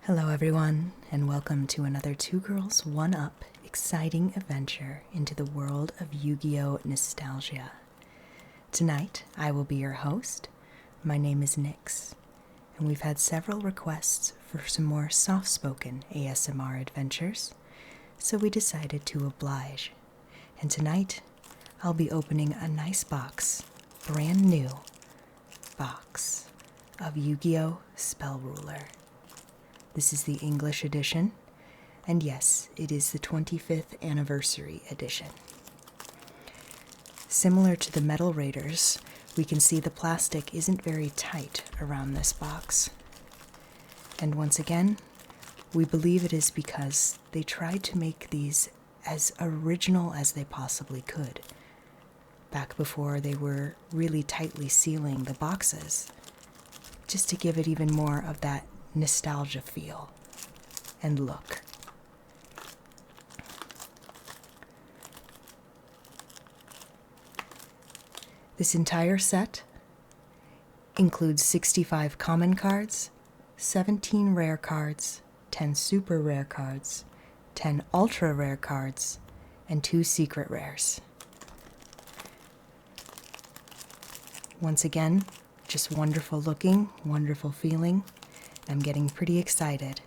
Hello everyone, and welcome to another Two Girls, One Up exciting adventure into the world of Yu-Gi-Oh! Nostalgia. Tonight, I will be your host. My name is Nyx, and we've had several requests for some more soft-spoken ASMR adventures, so we decided to oblige. And tonight, I'll be opening a nice box, brand new box of Yu-Gi-Oh! Spell Ruler. This is the English edition, and yes, it is the 25th anniversary edition. Similar to the Metal Raiders, we can see the plastic isn't very tight around this box. And once again, we believe it is because they tried to make these as original as they possibly could, back before they were really tightly sealing the boxes, just to give it even more of that nostalgia feel and look. This entire set includes 65 common cards, 17 rare cards, 10 super rare cards, 10 ultra rare cards, and 2 secret rares. Once again, just wonderful looking, wonderful feeling. I'm getting pretty excited.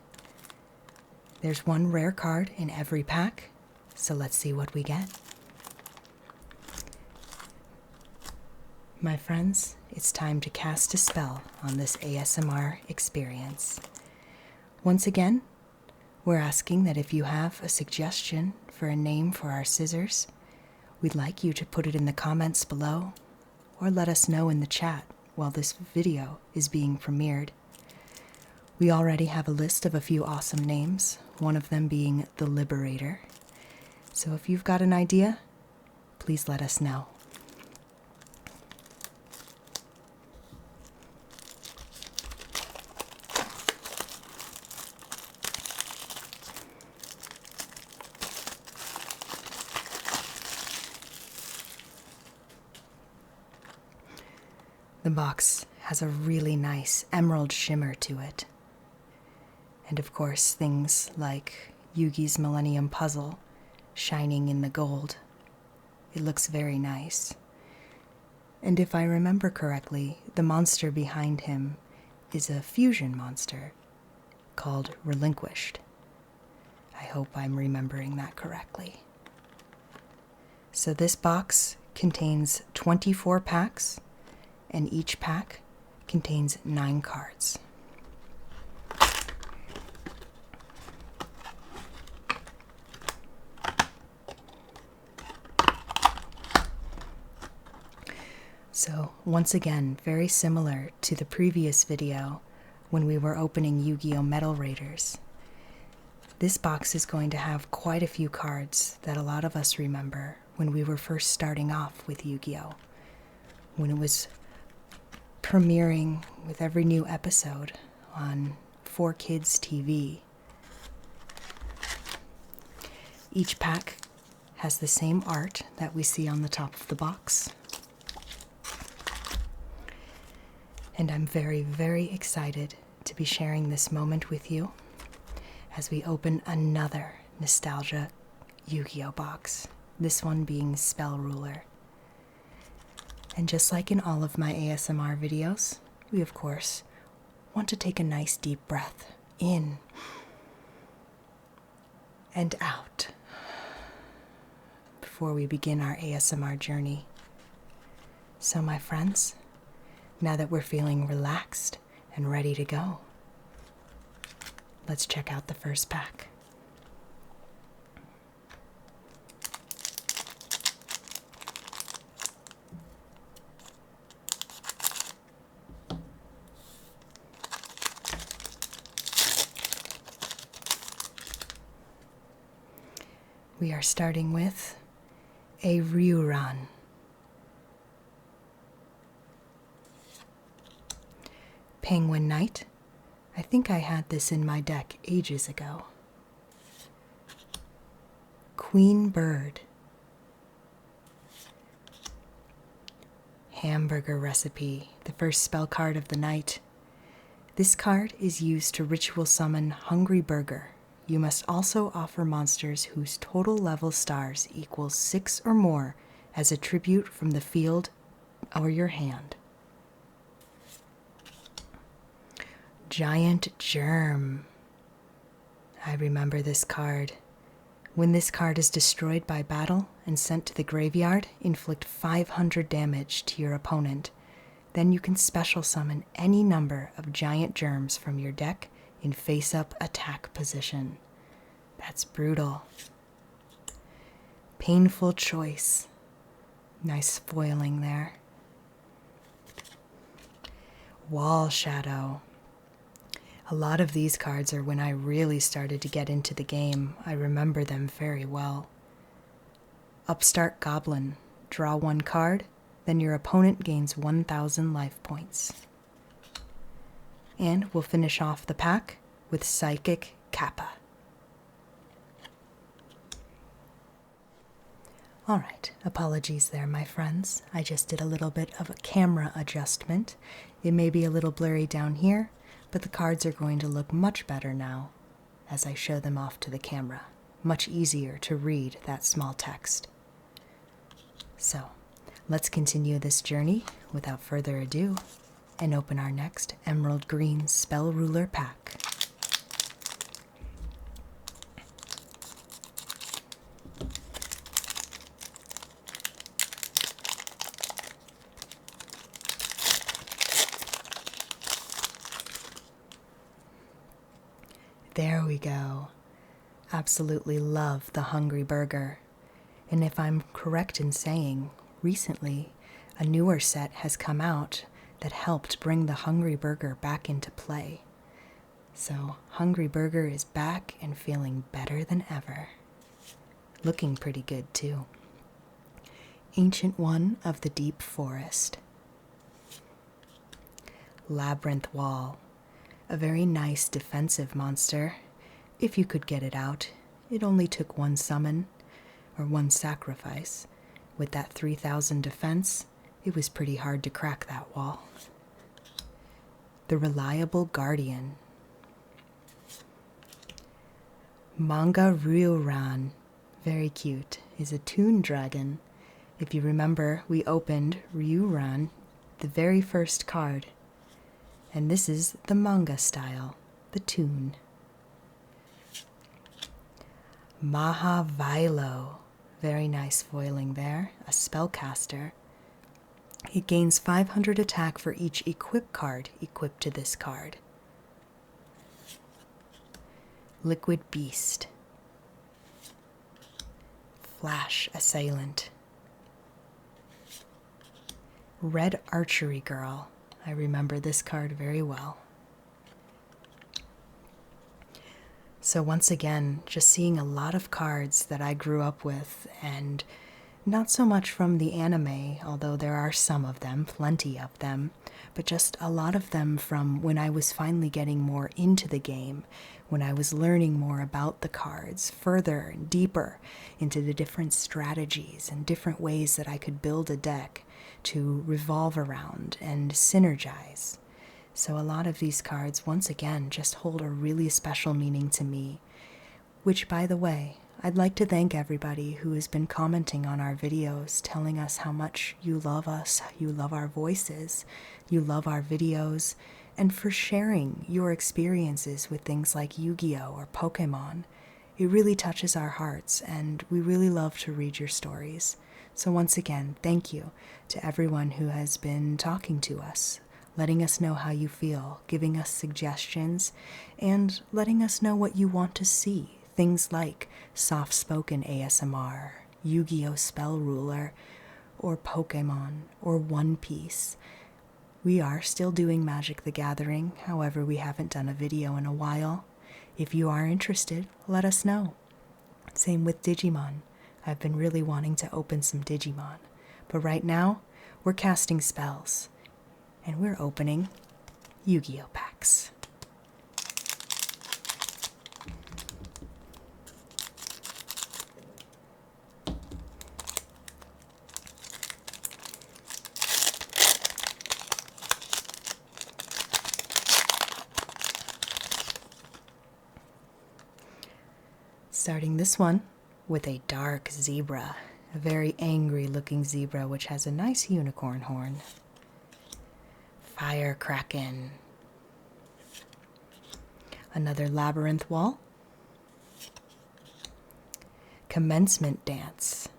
There's one rare card in every pack, so let's see what we get. My friends, it's time to cast a spell on this ASMR experience. Once again, we're asking that if you have a suggestion for a name for our scissors, we'd like you to put it in the comments below, or let us know in the chat while this video is being premiered. We already have a list of a few awesome names, one of them being the Liberator. So if you've got an idea, please let us know. The box has a really nice emerald shimmer to it. And of course, things like Yugi's Millennium Puzzle shining in the gold. It looks very nice. And if I remember correctly, the monster behind him is a fusion monster called Relinquished. I hope I'm remembering that correctly. So this box contains 24 packs, and each pack contains 9 cards. So, once again, very similar to the previous video when we were opening Yu-Gi-Oh! Metal Raiders. This box is going to have quite a few cards that a lot of us remember when we were first starting off with Yu-Gi-Oh! When it was premiering with every new episode on 4Kids TV. Each pack has the same art that we see on the top of the box. And I'm very, very excited to be sharing this moment with you as we open another nostalgia Yu-Gi-Oh! Box, this one being Spell Ruler. And just like in all of my ASMR videos, we of course want to take a nice deep breath in and out before we begin our ASMR journey. So my friends, now that we're feeling relaxed and ready to go, let's check out the first pack. We are starting with a Ryuran. Penguin Knight. I think I had this in my deck ages ago. Queen Bird. Hamburger Recipe, the first spell card of the night. This card is used to ritual summon Hungry Burger. You must also offer monsters whose total level stars equals 6 or more as a tribute from the field or your hand. Giant Germ. I remember this card. When this card is destroyed by battle and sent to the graveyard, inflict 500 damage to your opponent. Then you can special summon any number of giant germs from your deck in face-up attack position. That's brutal. Painful Choice. Nice foiling there. Wall Shadow. A lot of these cards are when I really started to get into the game. I remember them very well. Upstart Goblin. Draw one card, then your opponent gains 1,000 life points. And we'll finish off the pack with Psychic Kappa. Alright, apologies there, my friends. I just did a little bit of a camera adjustment. It may be a little blurry down here, but the cards are going to look much better now as I show them off to the camera. Much easier to read that small text. So, let's continue this journey without further ado and open our next Emerald Green Spell Ruler pack. There we go. Absolutely love the Hungry Burger. And if I'm correct in saying, recently a newer set has come out that helped bring the Hungry Burger back into play. So Hungry Burger is back and feeling better than ever. Looking pretty good too. Ancient One of the Deep Forest. Labyrinth Wall. A very nice defensive monster. If you could get it out, it only took one summon, or one sacrifice. With that 3,000 defense, it was pretty hard to crack that wall. The Reliable Guardian. Manga Ryuran. Very cute. Is a Toon dragon. If you remember, we opened Ryuran, the very first card. And this is the manga style, the Toon. Mahavilo. Very nice foiling there, a spellcaster. It gains 500 attack for each equip card equipped to this card. Liquid Beast. Flash Assailant. Red Archery Girl. I remember this card very well. So once again, just seeing a lot of cards that I grew up with, and not so much from the anime, although there are some of them, plenty of them, but just a lot of them from when I was finally getting more into the game, when I was learning more about the cards, further and deeper into the different strategies and different ways that I could build a deck to revolve around and synergize. So a lot of these cards, once again, just hold a really special meaning to me, which, by the way, I'd like to thank everybody who has been commenting on our videos, telling us how much you love us, you love our voices, you love our videos, and for sharing your experiences with things like Yu-Gi-Oh! Or Pokemon. It really touches our hearts, and we really love to read your stories. So once again, thank you to everyone who has been talking to us, letting us know how you feel, giving us suggestions, and letting us know what you want to see. Things like soft-spoken ASMR, Yu-Gi-Oh! Spell Ruler, or Pokemon, or One Piece. We are still doing Magic the Gathering, however we haven't done a video in a while. If you are interested, let us know. Same with Digimon. I've been really wanting to open some Digimon. But right now, we're casting spells. And we're opening Yu-Gi-Oh! Packs. Starting this one with a dark zebra, a very angry looking zebra which has a nice unicorn horn. Firecracking. Another labyrinth wall. Commencement dance.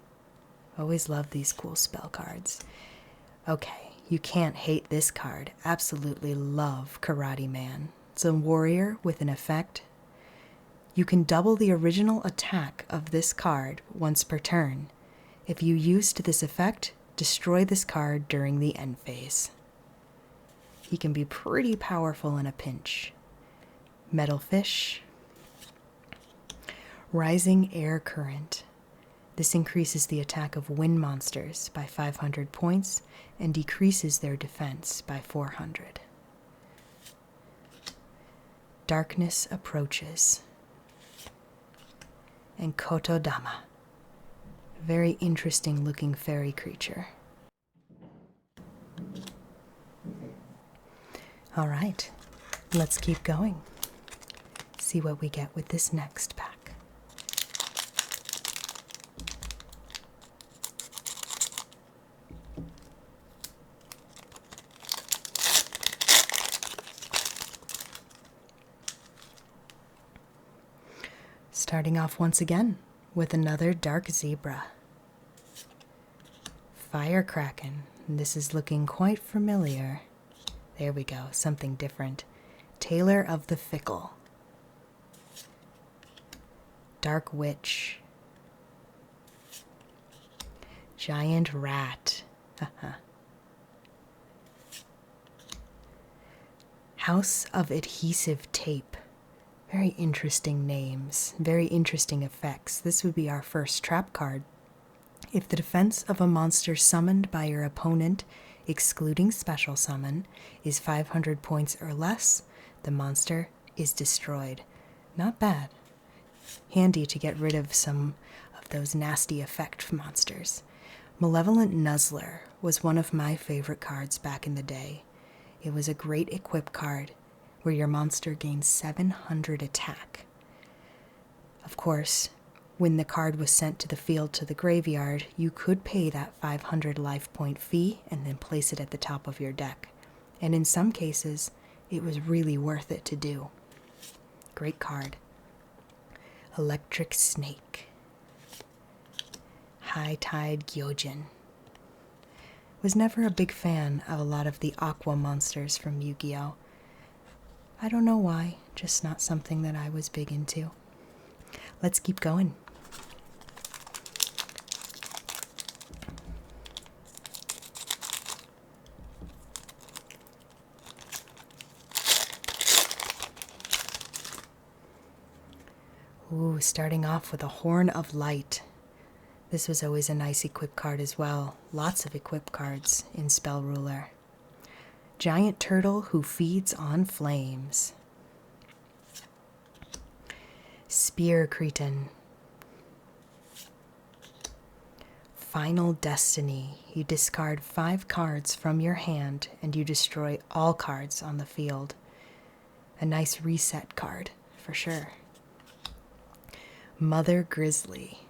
Always love these cool spell cards. Okay, you can't hate this card. Absolutely love Karate Man. It's a warrior with an effect. You can double the original attack of this card once per turn. If you used this effect, destroy this card during the end phase. He can be pretty powerful in a pinch. Metal Fish. Rising Air Current. This increases the attack of wind monsters by 500 points and decreases their defense by 400. Darkness Approaches. And Kotodama. Very interesting looking fairy creature. All right, let's keep going. See what we get with this next pack. Starting off once again with another dark zebra. Firecracking. This is looking quite familiar. There we go, something different. Tailor of the Fickle. Dark Witch. Giant Rat. House of Adhesive Tape. Very interesting names, very interesting effects. This would be our first trap card. If the defense of a monster summoned by your opponent, excluding special summon, is 500 points or less, the monster is destroyed. Not bad. Handy to get rid of some of those nasty effect monsters. Malevolent Nuzzler was one of my favorite cards back in the day. It was a great equip card where your monster gains 700 attack. Of course, when the card was sent to the field to the graveyard, you could pay that 500 life point fee and then place it at the top of your deck. And in some cases, it was really worth it to do. Great card. Electric Snake. High Tide Gyojin. Was never a big fan of a lot of the aqua monsters from Yu-Gi-Oh! I don't know why, just not something that I was big into. Let's keep going. Ooh, starting off with a Horn of Light. This was always a nice equip card as well. Lots of equip cards in Spell Ruler. Giant Turtle Who Feeds on Flames. Spear Cretin. Final Destiny. You discard 5 cards from your hand and you destroy all cards on the field. A nice reset card, for sure. Mother Grizzly.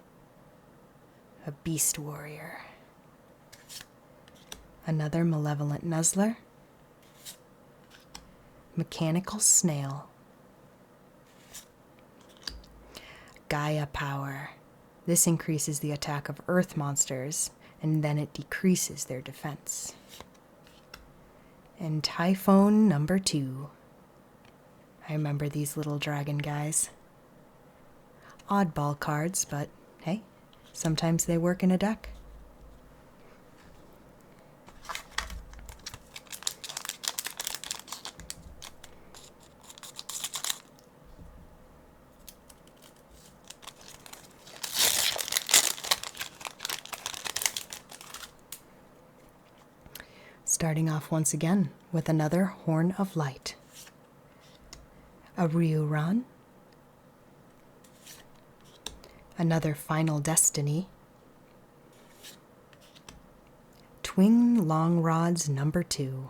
A Beast Warrior. Another Malevolent Nuzzler. Mechanical Snail. Gaia Power. This increases the attack of earth monsters, and then it decreases their defense. And Typhoon number 2. I remember these little dragon guys. Oddball cards, but hey, sometimes they work in a deck. Starting off once again with another Horn of Light. A Ryuran. Another Final Destiny. Twin Long Rods number 2.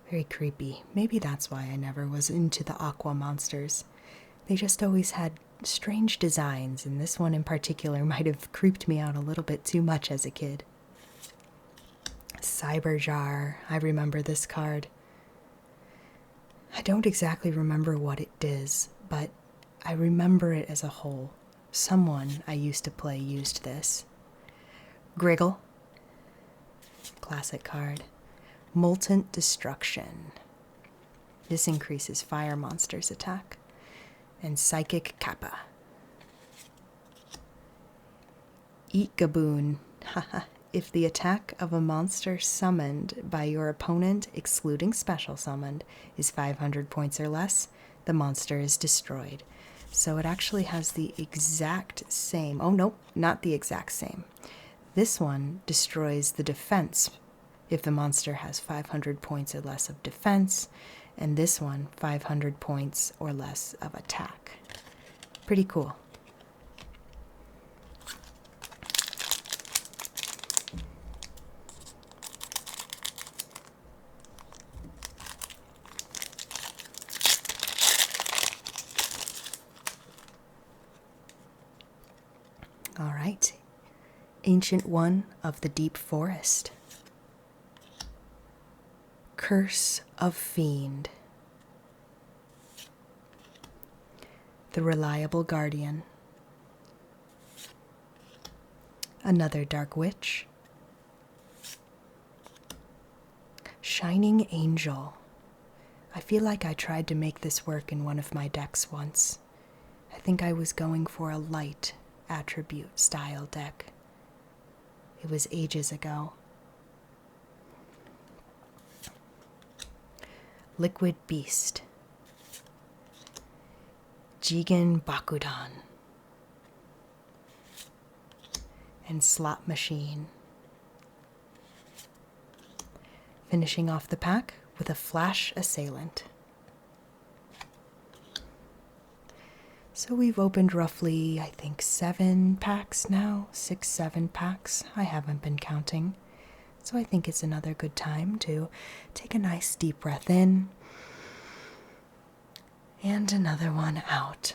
Very creepy. Maybe that's why I never was into the aqua monsters. They just always had strange designs, and this one in particular might have creeped me out a little bit too much as a kid. Cyberjar, I remember this card. I don't exactly remember what it does, but I remember it as a whole. Someone I used to play used this. Griggle, classic card. Molten Destruction. This increases fire monsters' attack. And Psychic Kappa. Eat Gaboon. If the attack of a monster summoned by your opponent, excluding special summoned, is 500 points or less, the monster is destroyed. So it actually has the exact same. Oh, nope, not the exact same. This one destroys the defense if the monster has 500 points or less of defense, and this one 500 points or less of attack. Pretty cool. All right, Ancient One of the Deep Forest. Curse of Fiend. The Reliable Guardian. Another Dark Witch. Shining Angel. I feel like I tried to make this work in one of my decks once. I think I was going for a light attribute style deck. It was ages ago. Liquid Beast. Jigen Bakudan. And Slot Machine. Finishing off the pack with a Flash Assailant. So we've opened roughly, I think, 7 packs now. 6, 7 packs. I haven't been counting. So I think it's another good time to take a nice deep breath in and another one out.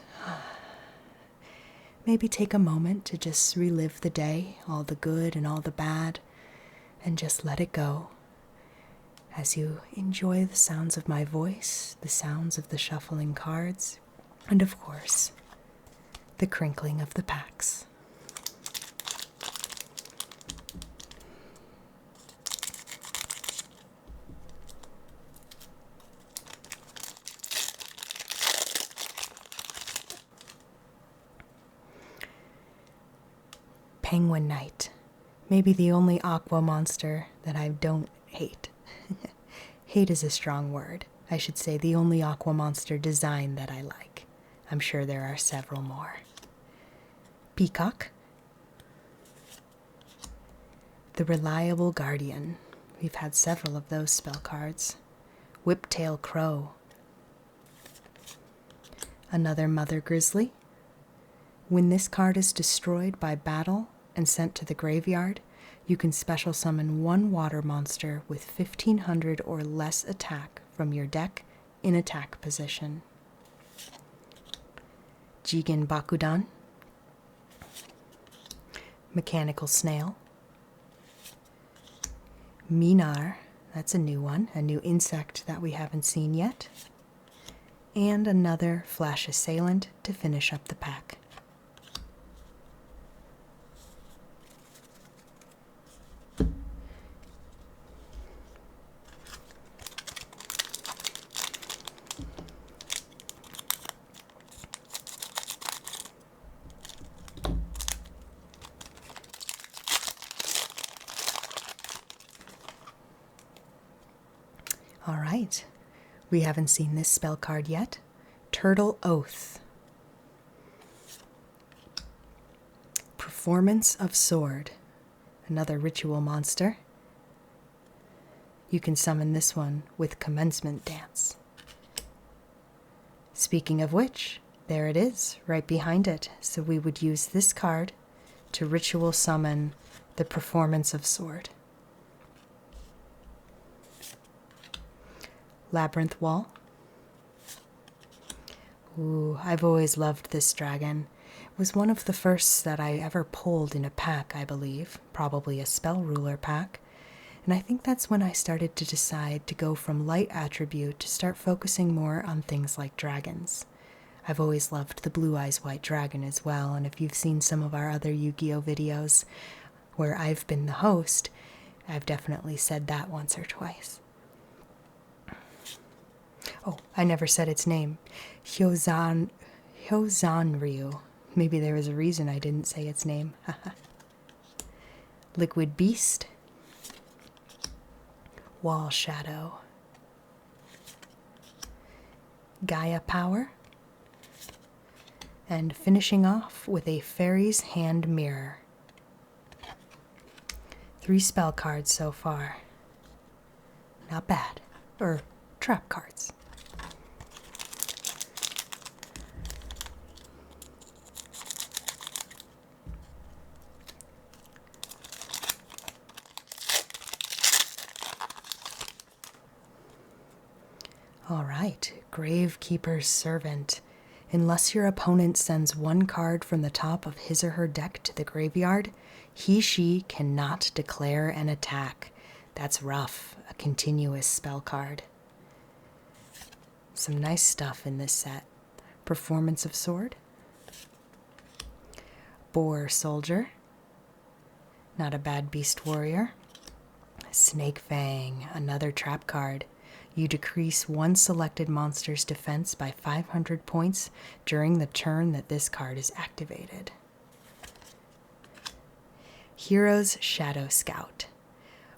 Maybe take a moment to just relive the day, all the good and all the bad, and just let it go as you enjoy the sounds of my voice, the sounds of the shuffling cards, and of course, the crinkling of the packs. Penguin Knight. Maybe the only aqua monster that I don't hate. Hate is a strong word. I should say the only aqua monster design that I like. I'm sure there are several more. Peacock. The Reliable Guardian. We've had several of those spell cards. Whiptail Crow. Another Mother Grizzly. When this card is destroyed by battle and sent to the graveyard, you can special summon one water monster with 1500 or less attack from your deck in attack position. Jigen Bakudan. Mechanical Snail. Minar, that's a new one, a new insect that we haven't seen yet. And another Flash Assailant to finish up the pack. All right, we haven't seen this spell card yet. Turtle Oath. Performance of Sword. Another ritual monster. You can summon this one with Commencement Dance. Speaking of which, there it is, right behind it. So we would use this card to ritual summon the Performance of Sword. Labyrinth Wall. Ooh, I've always loved this dragon. It was one of the first that I ever pulled in a pack, I believe, probably a spell ruler pack. And I think that's when I started to decide to go from light attribute to start focusing more on things like dragons. I've always loved the Blue Eyes White Dragon as well, and if you've seen some of our other Yu-Gi-Oh videos where I've been the host, I've definitely said that once or twice. Oh, I never said its name. Hyozanryu. Maybe there was a reason I didn't say its name. Liquid Beast. Wall Shadow. Gaia Power. And finishing off with a Fairy's Hand Mirror. 3 spell cards so far. Not bad. Or trap cards. All right, Gravekeeper's Servant. Unless your opponent sends 1 card from the top of his or her deck to the graveyard, she cannot declare an attack. That's rough, a continuous spell card. Some nice stuff in this set. Performance of Sword. Boar Soldier. Not a bad Beast Warrior. Snake Fang, another trap card. You decrease one selected monster's defense by 500 points during the turn that this card is activated. Hero's Shadow Scout.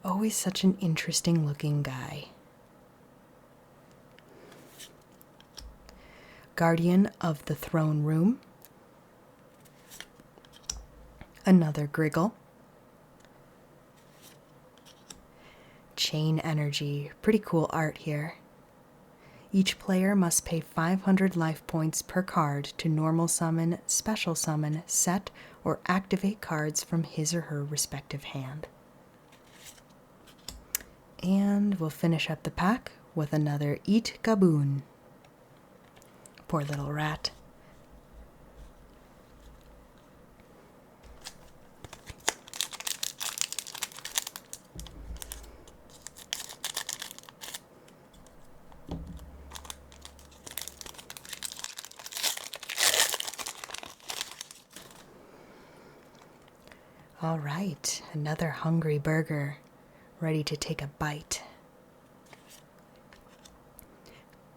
Always such an interesting looking guy. Guardian of the Throne Room. Another Griggle. Chain Energy. Pretty cool art here. Each player must pay 500 life points per card to normal summon, special summon, set, or activate cards from his or her respective hand. And we'll finish up the pack with another Eat Gaboon. Poor little rat. All right, another hungry burger, ready to take a bite.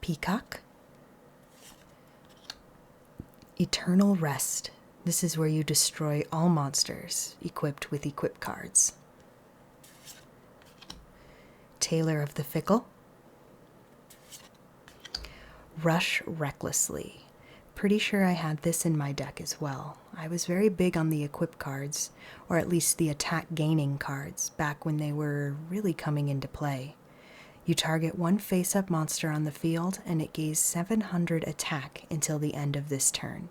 Peacock. Eternal Rest. This is where you destroy all monsters equipped with equip cards. Tailor of the Fickle. Rush Recklessly. Pretty sure I had this in my deck as well. I was very big on the equip cards, or at least the attack gaining cards, back when they were really coming into play. You target one face-up monster on the field, and it gains 700 attack until the end of this turn.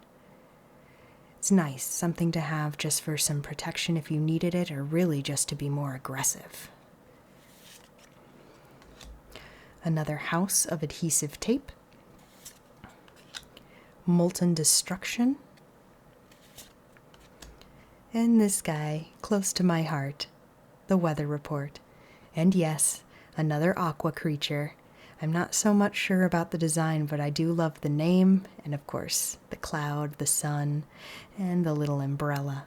It's nice, something to have just for some protection if you needed it, or really just to be more aggressive. Another House of Adhesive Tape. Molten Destruction. And this guy, close to my heart, the Weather Report. And yes, another aqua creature. I'm not so much sure about the design, but I do love the name, and of course, the cloud, the sun, and the little umbrella.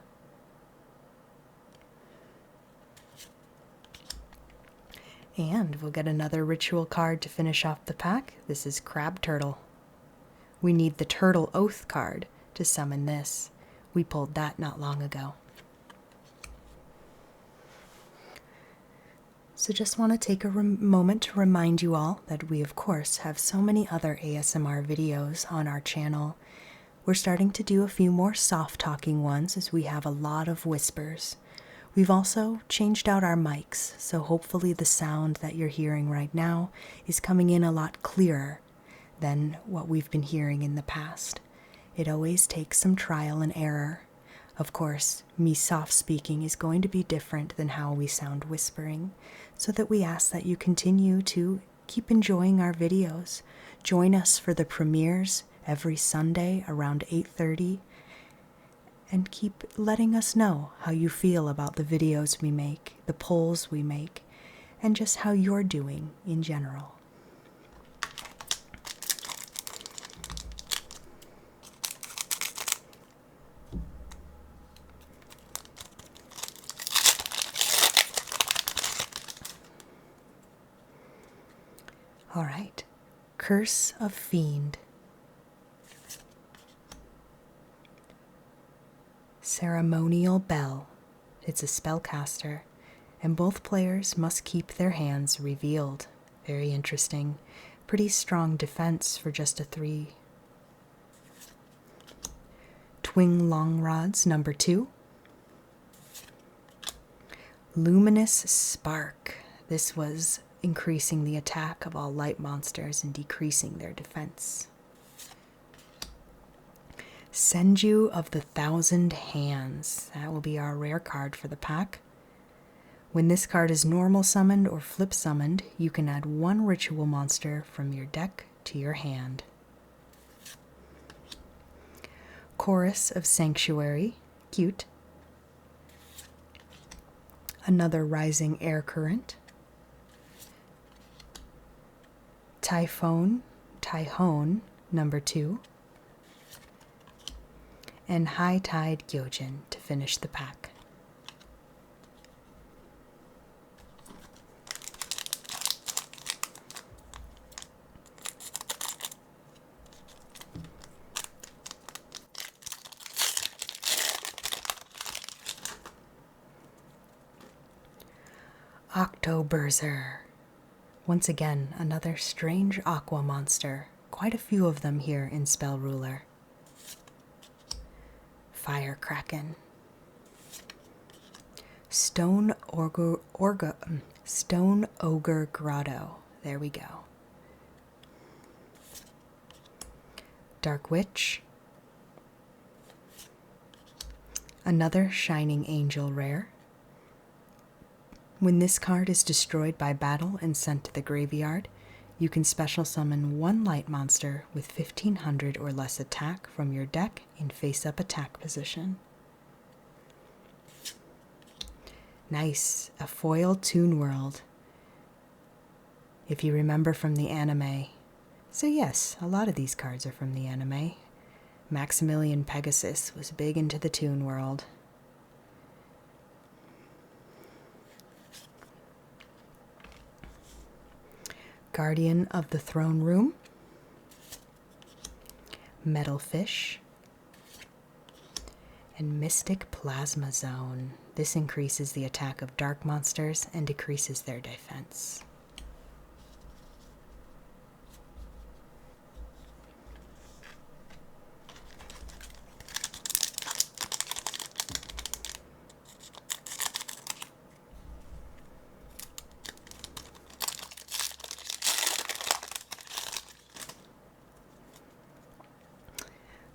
And we'll get another ritual card to finish off the pack. This is Crab Turtle. We need the Turtle Oath card to summon this. We pulled that not long ago. So just want to take a moment to remind you all that we, of course, have so many other ASMR videos on our channel. We're starting to do a few more soft-talking ones as we have a lot of whispers. We've also changed out our mics, so hopefully the sound that you're hearing right now is coming in a lot clearer than what we've been hearing in the past. It always takes some trial and error. Of course, me soft speaking is going to be different than how we sound whispering, so that we ask that you continue to keep enjoying our videos. Join us for the premieres every Sunday around 8:30, and keep letting us know how you feel about the videos we make, the polls we make, and just how you're doing in general. All right, Curse of Fiend. Ceremonial Bell. It's a spellcaster, and both players must keep their hands revealed. Very interesting. Pretty strong defense for just a 3. Twing Long Rods, number 2. Luminous Spark. This was increasing the attack of all light monsters and decreasing their defense. Senju of the Thousand Hands. That will be our rare card for the pack. When this card is normal summoned or flip summoned, you can add 1 ritual monster from your deck to your hand. Chorus of Sanctuary. Cute. Another Rising Air Current. Typhon, number 2. And High Tide Gyojin to finish the pack. Octoberzer. Once again, another strange aqua monster. Quite a few of them here in Spell Ruler. Firecracken. Stone Ogre Grotto. There we go. Dark Witch. Another Shining Angel rare. When this card is destroyed by battle and sent to the graveyard, you can special summon 1 light monster with 1500 or less attack from your deck in face-up attack position. Nice, a foil Toon World, if you remember from the anime. So yes, a lot of these cards are from the anime. Maximilian Pegasus was big into the Toon World. Guardian of the Throne Room. Metal Fish. And Mystic Plasma Zone. This increases the attack of dark monsters and decreases their defense.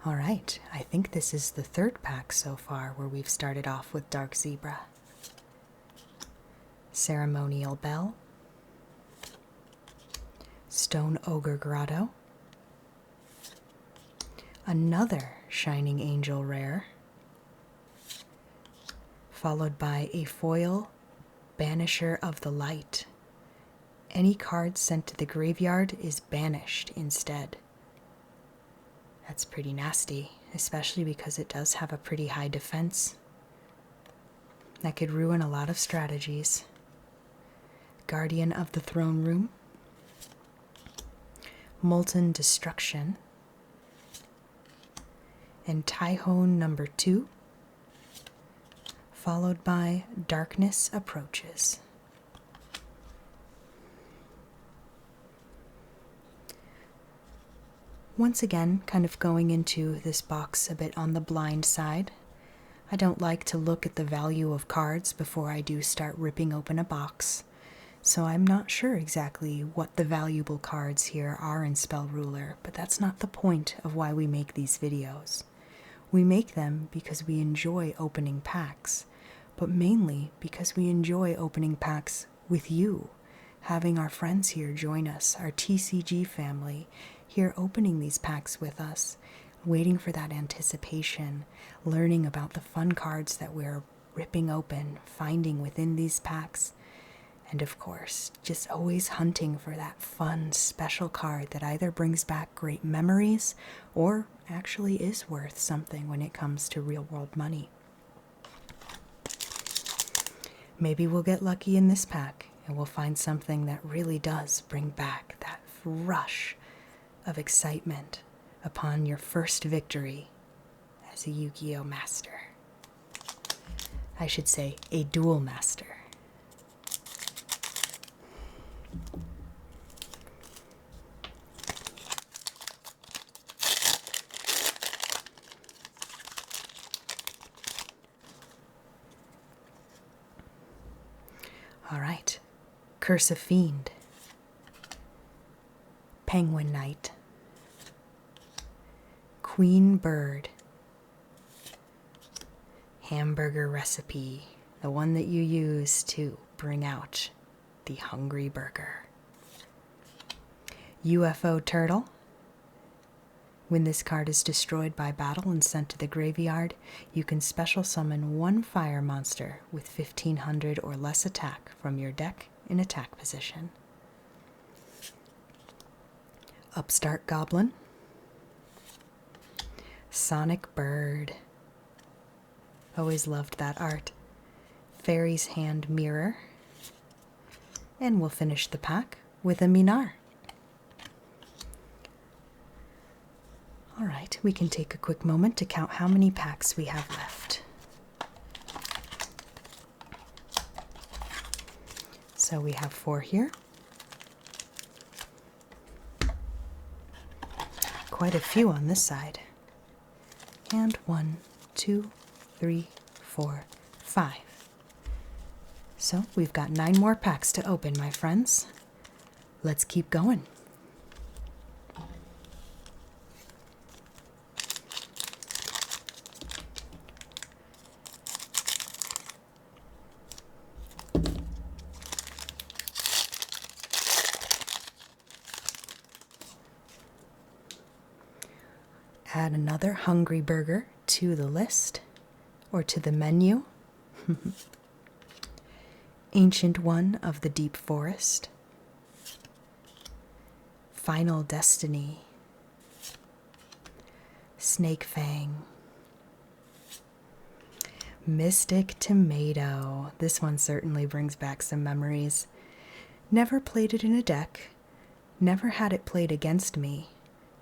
All right, I think this is the 3rd pack so far where we've started off with Dark Zebra. Ceremonial Bell. Stone Ogre Grotto. Another Shining Angel rare. Followed by a foil Banisher of the Light. Any card sent to the graveyard is banished instead. That's pretty nasty, especially because it does have a pretty high defense. That could ruin a lot of strategies. Guardian of the Throne Room. Molten Destruction. And Typhon number 2. Followed by Darkness Approaches. Once again, kind of going into this box a bit on the blind side. I don't like to look at the value of cards before I do start ripping open a box, so I'm not sure exactly what the valuable cards here are in Spell Ruler, but that's not the point of why we make these videos. We make them because we enjoy opening packs, but mainly because we enjoy opening packs with you, having our friends here join us, our TCG family, here opening these packs with us, waiting for that anticipation, learning about the fun cards that we're ripping open, finding within these packs, and of course, just always hunting for that fun, special card that either brings back great memories or actually is worth something when it comes to real-world money. Maybe we'll get lucky in this pack and we'll find something that really does bring back that rush of excitement upon your first victory as a Yu-Gi-Oh master. I should say a duel master. All right, Curse of Fiend, Penguin Knight, Queen Bird, Hamburger Recipe, the one that you use to bring out the hungry burger. UFO Turtle. When this card is destroyed by battle and sent to the graveyard, you can special summon one fire monster with 1500 or less attack from your deck in attack position. Upstart Goblin. Sonic Bird. Always loved that art. Fairy's Hand Mirror. And we'll finish the pack with a Minar. All right, we can take a quick moment to count how many packs we have left. So we have 4 here. Quite a few on this side. And 1, 2, 3, 4, 5. So we've got 9 more packs to open, my friends. Let's keep going. Add another hungry burger to the list, or to the menu. Ancient One of the Deep Forest. Final Destiny. Snake Fang. Mystic Tomato. This one certainly brings back some memories. Never played it in a deck. Never had it played against me.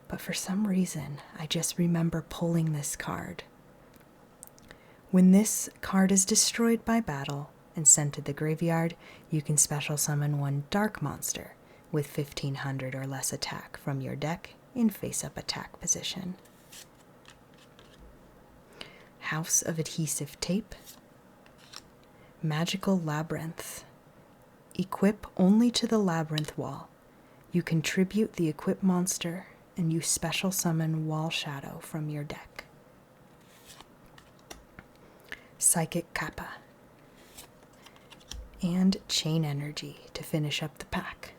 But for some reason, I just remember pulling this card. When this card is destroyed by battle and sent to the graveyard, you can special summon one dark monster with 1500 or less attack from your deck in face-up attack position. House of Adhesive Tape. Magical Labyrinth. Equip only to the labyrinth wall. You contribute the equip monster and you special summon Wall Shadow from your deck. Psychic Kappa. And Chain Energy to finish up the pack.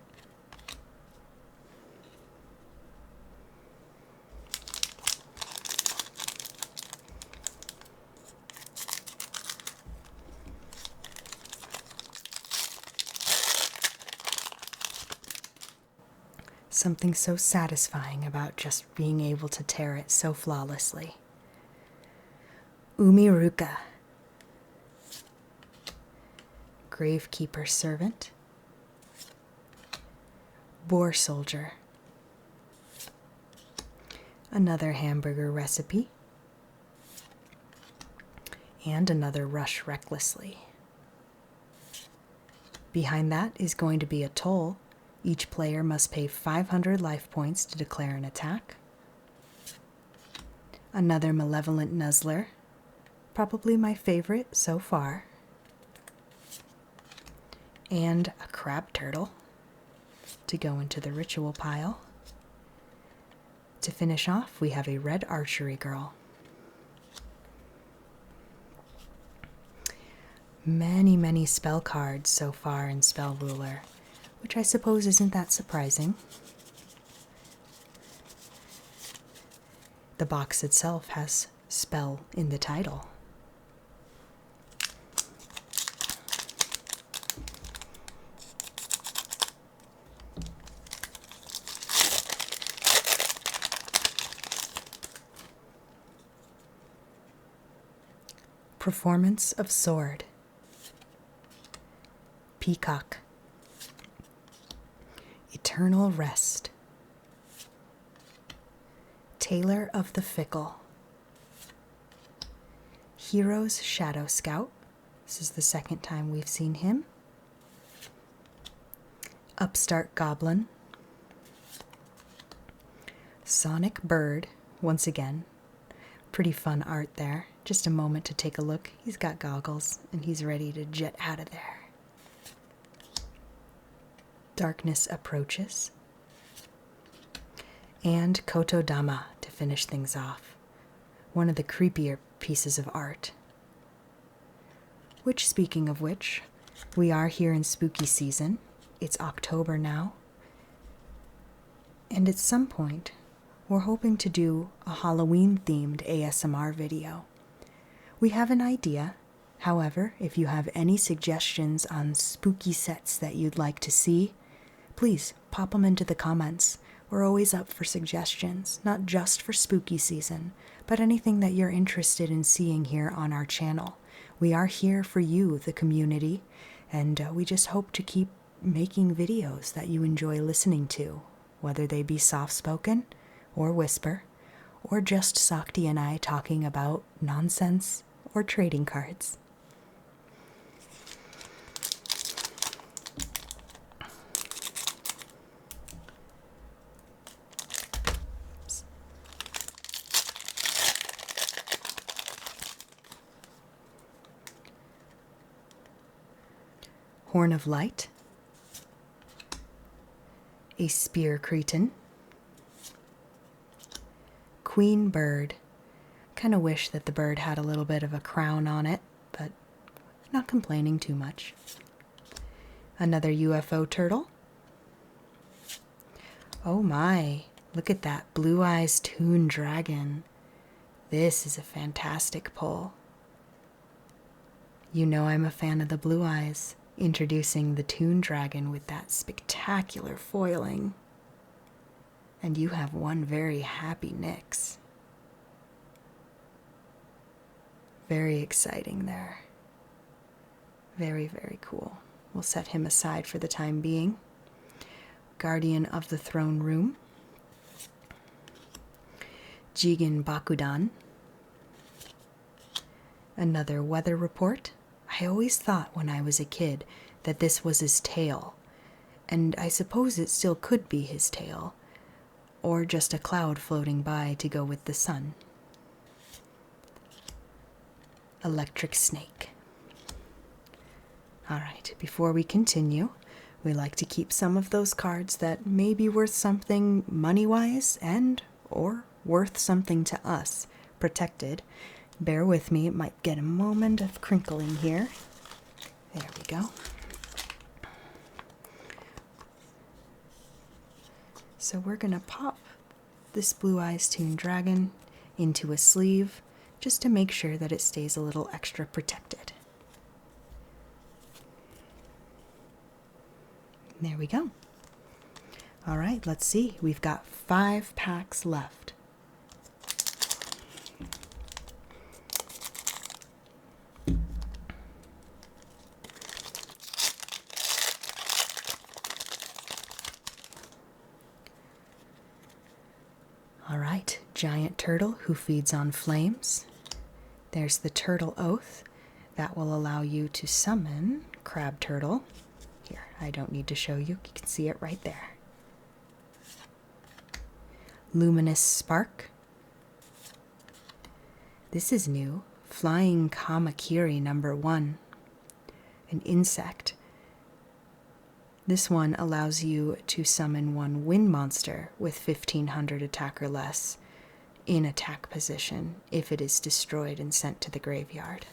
Something so satisfying about just being able to tear it so flawlessly. Umiruka. Gravekeeper Servant. Boar Soldier. Another hamburger recipe. And another Rush Recklessly. Behind that is going to be a toll. Each player must pay 500 life points to declare an attack. Another Malevolent Nuzzler, probably my favorite so far. And a Crab Turtle to go into the ritual pile. To finish off, we have a Red Archery Girl. Many, many spell cards so far in Spell Ruler, which I suppose isn't that surprising. The box itself has spell in the title. Performance of Sword. Peacock. Eternal Rest. Tailor of the Fickle. Hero's Shadow Scout. This is the second time we've seen him. Upstart Goblin. Sonic Bird, once again. Pretty fun art there. Just a moment to take a look. He's got goggles and he's ready to jet out of there. Darkness Approaches. And Kotodama to finish things off. One of the creepier pieces of art. Which, speaking of which, we are here in spooky season. It's October now. And at some point, we're hoping to do a Halloween-themed ASMR video. We have an idea. However, if you have any suggestions on spooky sets that you'd like to see, please pop them into the comments. We're always up for suggestions, not just for spooky season, but anything that you're interested in seeing here on our channel. We are here for you, the community, and we just hope to keep making videos that you enjoy listening to, whether they be soft-spoken or whisper, or just Sakti and I talking about nonsense or trading cards. Horn of Light. A Spear Cretin. Queen Bird. Kind of wish that the bird had a little bit of a crown on it, but not complaining too much. Another UFO turtle. Oh my, look at that Blue Eyes Toon Dragon. This is a fantastic pull. You know I'm a fan of the Blue Eyes, introducing the Toon Dragon with that spectacular foiling. And you have one very happy Nyx. Very exciting there. Very, very cool. We'll set him aside for the time being. Guardian of the Throne Room. Jigen Bakudan. Another weather report. I always thought when I was a kid that this was his tail, and I suppose it still could be his tail, or just a cloud floating by to go with the sun. Electric Snake. Alright, before we continue, we like to keep some of those cards that may be worth something money-wise and or worth something to us protected. Bear with me, it might get a moment of crinkling here. There we go. So we're going to pop this Blue Eyes Toon Dragon into a sleeve just to make sure that it stays a little extra protected. There we go. All right, let's see. We've got 5 packs left. All right, Giant Turtle who feeds on flames. There's the Turtle Oath. That will allow you to summon Crab Turtle. Here, I don't need to show you. You can see it right there. Luminous Spark. This is new. Flying Kamakiri #1. An insect. This one allows you to summon one wind monster with 1500 attack or less in attack position if it is destroyed and sent to the graveyard.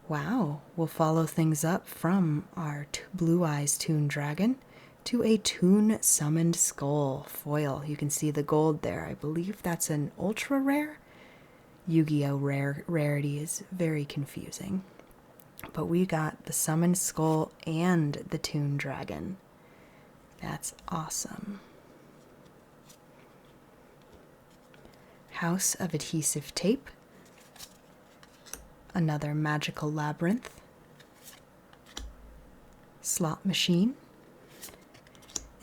Wow, we'll follow things up from our Blue Eyes Toon Dragon to a Toon Summoned Skull foil. You can see the gold there. I believe that's an ultra rare. Yu-Gi-Oh! Rarity is very confusing. But we got the Summoned Skull and the Toon Dragon. That's awesome. House of Adhesive Tape. Another Magical Labyrinth. Slot Machine.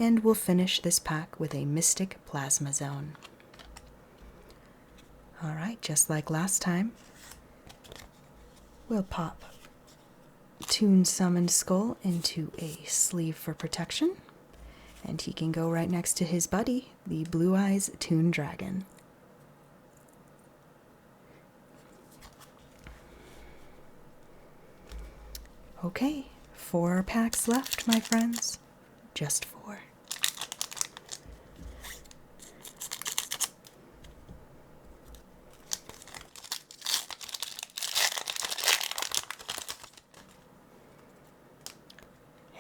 And we'll finish this pack with a Mystic Plasma Zone. Alright, just like last time, we'll pop Toon Summoned Skull into a sleeve for protection, and he can go right next to his buddy, the Blue Eyes Toon Dragon. Okay, 4 packs left, my friends. Just 4.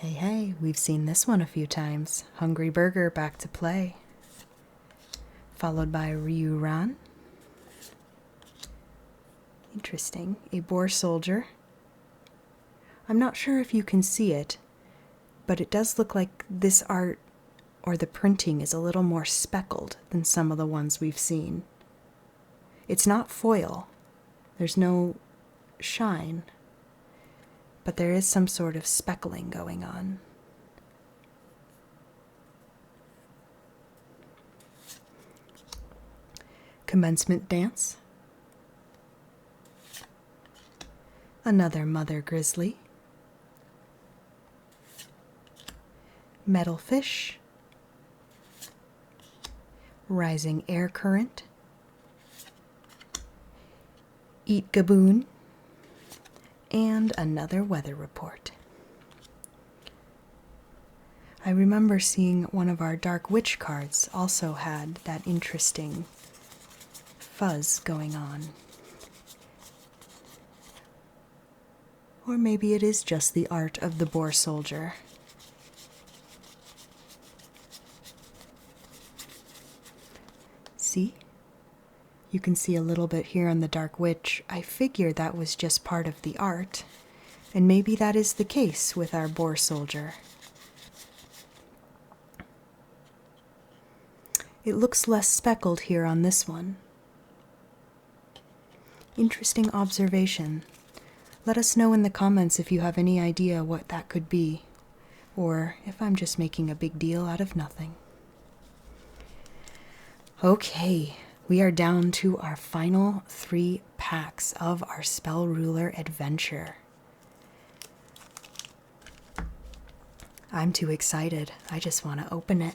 Hey, we've seen this one a few times. Hungry Burger back to play. Followed by Ryuran. Interesting. A Boar Soldier. I'm not sure if you can see it, but it does look like this art or the printing is a little more speckled than some of the ones we've seen. It's not foil. There's no shine. But there is some sort of speckling going on. Commencement Dance. Another Mother Grizzly. Metal Fish. Rising Air Current. Eat Gaboon. And another weather report. I remember seeing one of our Dark Witch cards also had that interesting fuzz going on. Or maybe it is just the art of the Boar Soldier. See? You can see a little bit here on the Dark Witch. I figured that was just part of the art, and maybe that is the case with our Boar Soldier. It looks less speckled here on this one. Interesting observation. Let us know in the comments if you have any idea what that could be, or if I'm just making a big deal out of nothing. Okay. We are down to our final 3 packs of our Spell Ruler adventure. I'm too excited. I just want to open it.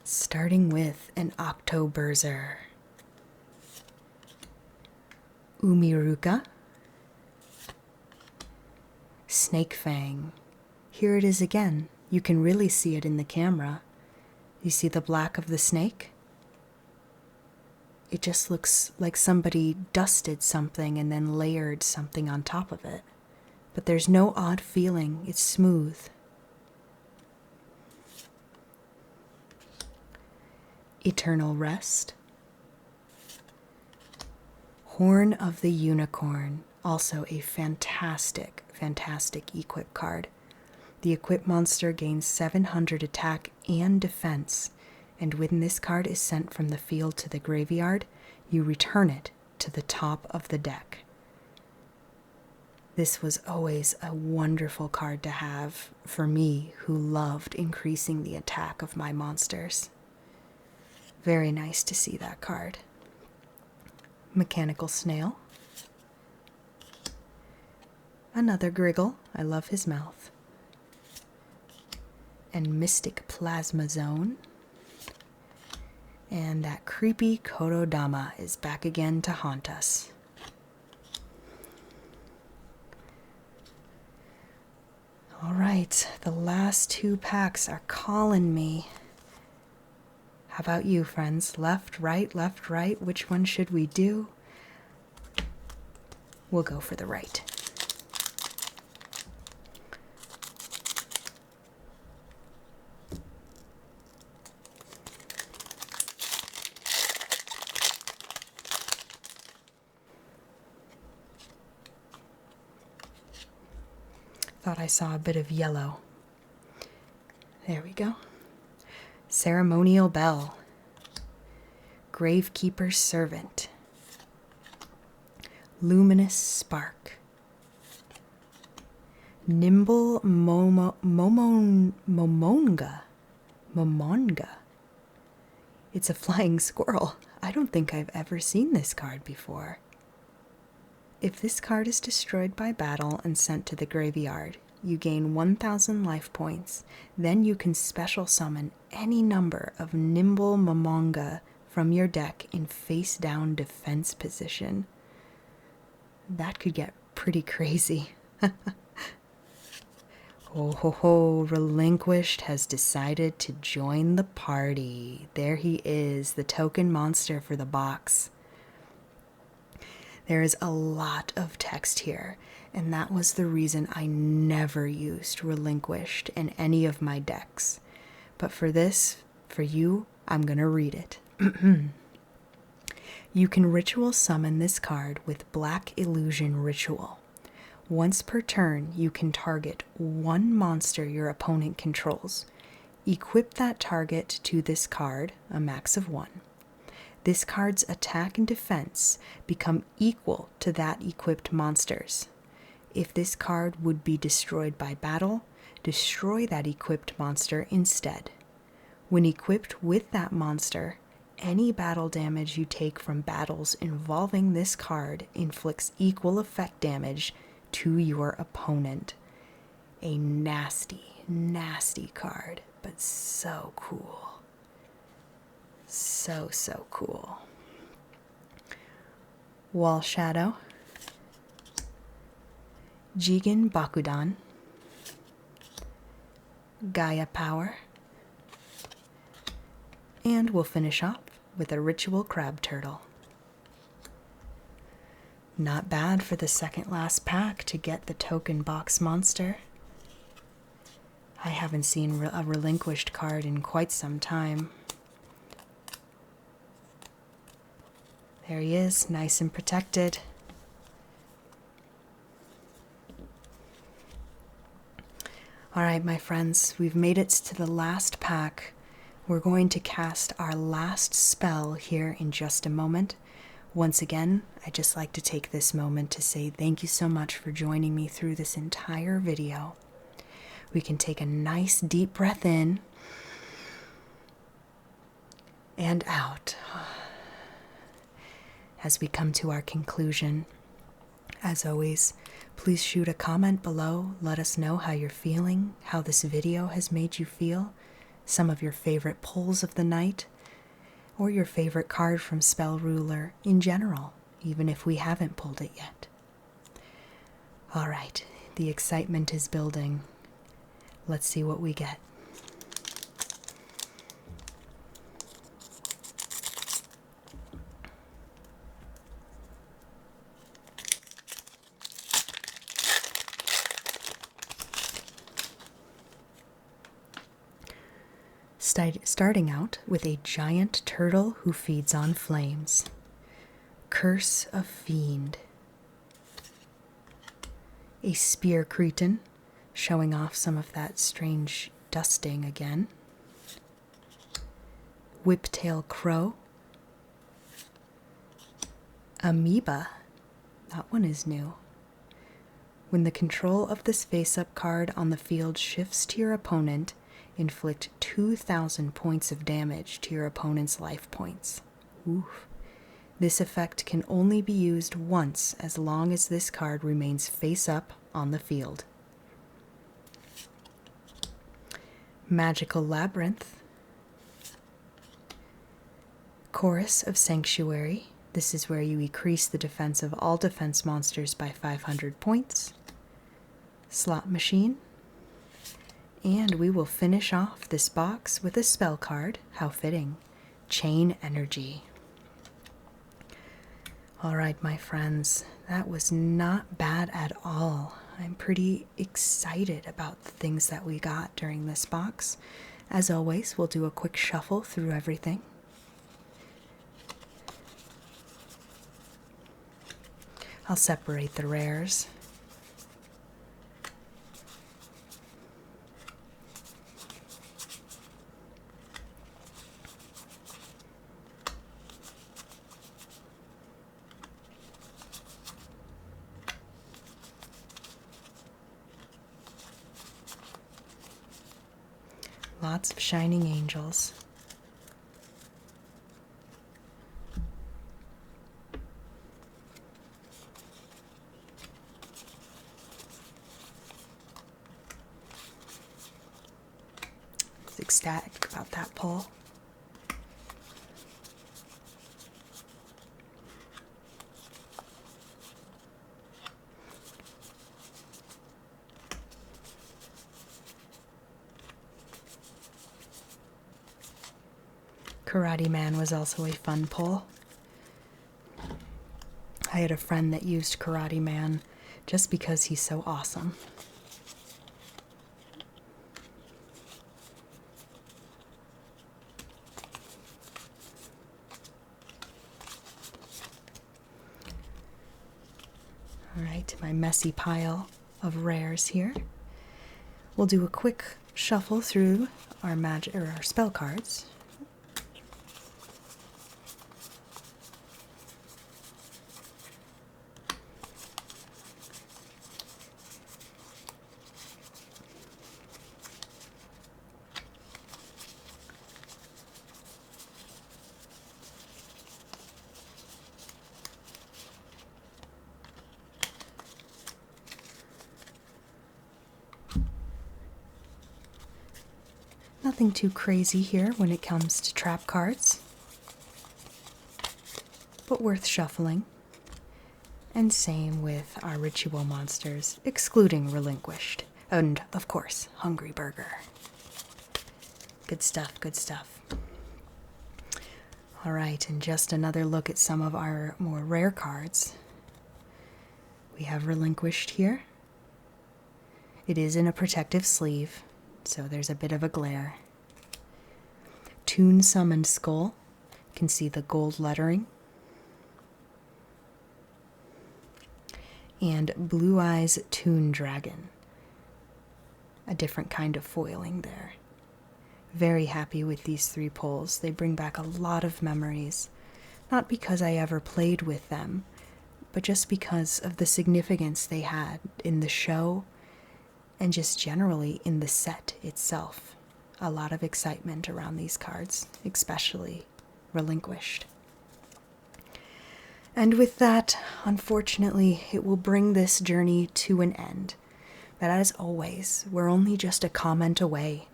Starting with an Octoberzer. Umiruka, Snake Fang. Here it is again. You can really see it in the camera. You see the black of the snake? It just looks like somebody dusted something and then layered something on top of it. But there's no odd feeling. It's smooth. Eternal Rest. Horn of the Unicorn, also a fantastic equip card. The equip monster gains 700 attack and defense, and when this card is sent from the field to the graveyard, you return it to the top of the deck. This was always a wonderful card to have for me, who loved increasing the attack of my monsters. Very nice to see that card. Mechanical Snail. Another Griggle. I love his mouth. And Mystic Plasma Zone. And that creepy Kododama is back again to haunt us. Alright, the last 2 packs are calling me. How about you, friends? Left, right, which one should we do? We'll go for the right. Thought I saw a bit of yellow. There we go. Ceremonial bell. Gravekeeper's servant. Luminous spark. Nimble momonga. It's a flying squirrel. I don't think I've ever seen this card before. If this card is destroyed by battle and sent to the graveyard, you gain 1,000 life points. Then you can special summon any number of Nimble Momonga from your deck in face-down defense position. That could get pretty crazy. Oh ho ho, Relinquished has decided to join the party. There he is, the token monster for the box. There is a lot of text here, and that was the reason I never used Relinquished in any of my decks. But for this, for you, I'm going to read it. You can ritual summon this card with Black Illusion Ritual. Once per turn, you can target one monster your opponent controls. Equip that target to this card, a max of 1. This card's attack and defense become equal to that equipped monster's. If this card would be destroyed by battle, destroy that equipped monster instead. When equipped with that monster, any battle damage you take from battles involving this card inflicts equal effect damage to your opponent. A nasty, nasty card, but so cool. So cool. Wall Shadow. Jigen Bakudan. Gaia Power. And we'll finish off with a Ritual Crab Turtle. Not bad for the second last pack to get the token box monster. I haven't seen a Relinquished card in quite some time. There he is, nice and protected. Alright, my friends, we've made it to the last pack. We're going to cast our last spell here in just a moment. Once again, I'd just like to take this moment to say thank you so much for joining me through this entire video. We can take a nice deep breath in and out as we come to our conclusion. As always, please shoot a comment below. Let us know how you're feeling, how this video has made you feel, some of your favorite pulls of the night, or your favorite card from Spell Ruler in general, even if we haven't pulled it yet. Alright, the excitement is building. Let's see what we get. Starting out with a giant turtle who feeds on flames. Curse of Fiend. A spear cretin, showing off some of that strange dusting again. Whiptail crow. Amoeba. That one is new. When the control of this face-up card on the field shifts to your opponent, inflict 2,000 points of damage to your opponent's life points. Oof. This effect can only be used once as long as this card remains face up on the field. Magical Labyrinth. Chorus of Sanctuary. This is where you increase the defense of all defense monsters by 500 points. Slot Machine. And we will finish off this box with a spell card. How fitting. Chain Energy. Alright, my friends, that was not bad at all. I'm pretty excited about the things that we got during this box. As always, we'll do a quick shuffle through everything. I'll separate the rares. Lots of Shining Angels. I was ecstatic about that pull. Karate Man was also a fun pull. I had a friend that used Karate Man just because he's so awesome. Alright, my messy pile of rares here. We'll do a quick shuffle through our magic or our spell cards. Nothing too crazy here when it comes to trap cards, but worth shuffling. And same with our ritual monsters, excluding Relinquished. And, of course, Hungry Burger. Good stuff, good stuff. Alright, and just another look at some of our more rare cards. We have Relinquished here. It is in a protective sleeve, so there's a bit of a glare. Toon Summoned Skull. You can see the gold lettering. And Blue Eyes Toon Dragon. A different kind of foiling there. Very happy with these three pulls. They bring back a lot of memories. Not because I ever played with them, but just because of the significance they had in the show and just generally in the set itself. A lot of excitement around these cards, especially Relinquished. And with that, unfortunately, it will bring this journey to an end. But as always, we're only just a comment away.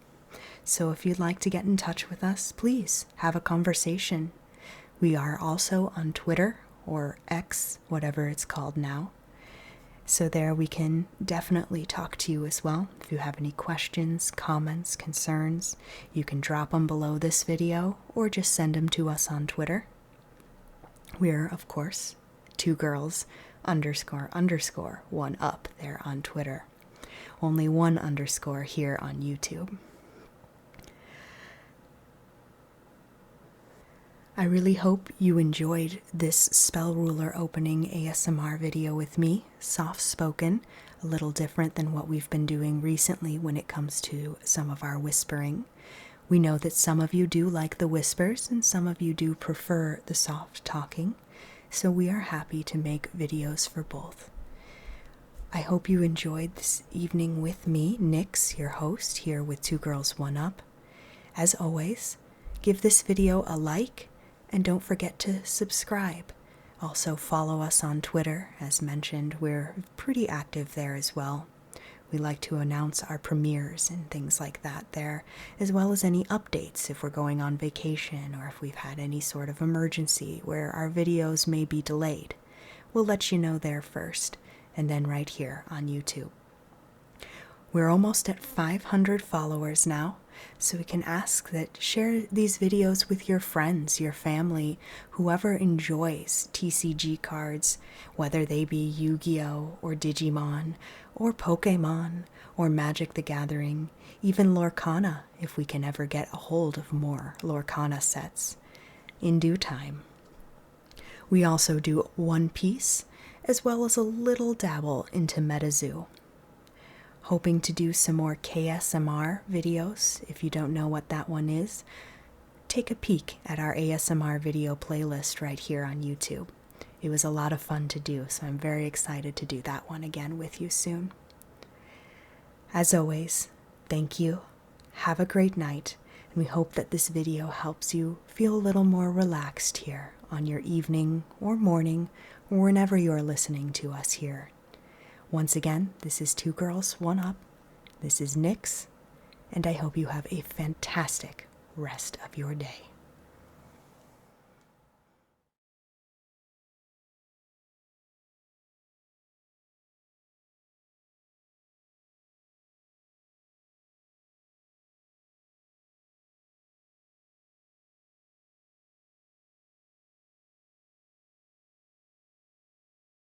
So if you'd like to get in touch with us, please have a conversation. We are also on Twitter, or X, whatever it's called now. So there we can definitely talk to you as well. If you have any questions, comments, concerns, you can drop them below this video or just send them to us on Twitter. We're, of course, 2girls__1up there on Twitter. Only 1_ here on YouTube. I really hope you enjoyed this spell ruler opening ASMR video with me, soft-spoken, a little different than what we've been doing recently when it comes to some of our whispering. We know that some of you do like the whispers and some of you do prefer the soft talking, so we are happy to make videos for both. I hope you enjoyed this evening with me, Nyx, your host, here with 2girls1up. As always, give this video a like, and don't forget to subscribe. Also follow us on Twitter. As mentioned, we're pretty active there as well. We like to announce our premieres and things like that there, as well as any updates if we're going on vacation or if we've had any sort of emergency where our videos may be delayed. We'll let you know there first, and then right here on YouTube. We're almost at 500 followers now, So we can ask that share these videos with your friends, your family, whoever enjoys TCG cards, whether they be Yu-Gi-Oh! Or Digimon, or Pokemon, or Magic the Gathering, even Lorcana, if we can ever get a hold of more Lorcana sets in due time. We also do One Piece, as well as a little dabble into MetaZoo. Hoping to do some more KSMR videos. If you don't know what that one is, take a peek at our ASMR video playlist right here on YouTube. It was a lot of fun to do, so I'm very excited to do that one again with you soon. As always, thank you, have a great night, and we hope that this video helps you feel a little more relaxed here on your evening or morning, or whenever you're listening to us here. Once again, this is Two Girls, One Up. This is Nyx, and I hope you have a fantastic rest of your day.